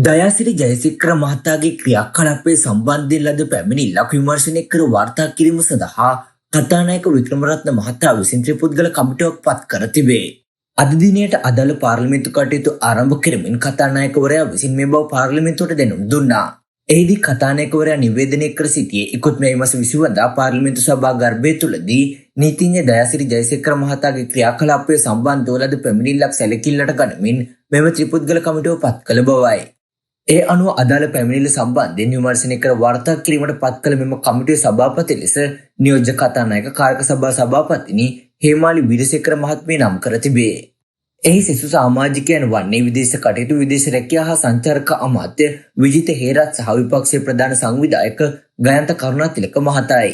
දයාසිරි ජයසික්‍ර මහතාගේ ක්‍රියාකලාපයේ සම්බන්ධයෙන් ලද පැමිණිල්ලක් විමර්ශනය කර වාර්තා කිරීම සඳහා කතානායක වික්‍රමරත්න මහතා විසින් ත්‍රිපුද්ගල කමිටුවක් පත් කර තිබේ. අද දිනයට අදාළ පාර්ලිමේන්තු කටයුතු ආරම්භ කරමින් කතානායකවරයා විසින් මේ බව පාර්ලිමේන්තුවට දැනුම් දුන්නා. එහිදී කතානායකවරයා නිවේදනය කර සිටියේ ඉකුත් මැයි මාස 20 වදා පාර්ලිමේන්තු සභා ගර්භය තුලදී නීතිඥ දයාසිරි ජයසික්‍ර මහතාගේ ක්‍රියාකලාපයේ සම්බන්ධව ලද පැමිණිල්ලක් සැලකිල්ලට ගනිමින් මෙම ත්‍රිපුද්ගල කමිටුව පත් කළ බවයි. ඒ අනුව අදාළ පැමිණිල්ල සම්බන්ධයෙන් විමර්ශනය කර වාර්තා කිරීමට පත් කළ මෙම කමිටුවේ සභාපති ලෙස නියෝජ්‍ය කතානායක කාරක සභා සභාපතිනි හේමාලි වීරසේකර මහත්මිය නම් කර තිබේ. එහි සිසු සමාජිකයන් වන්නේ විදේශ කටයුතු විදේශ රැකියා හා සංචාරක අමාත්‍ය විජිත හේරත් සහ විපක්ෂයේ ප්‍රධාන සංවිධායක ගයන්ත කරුණාතිලක මහතායි.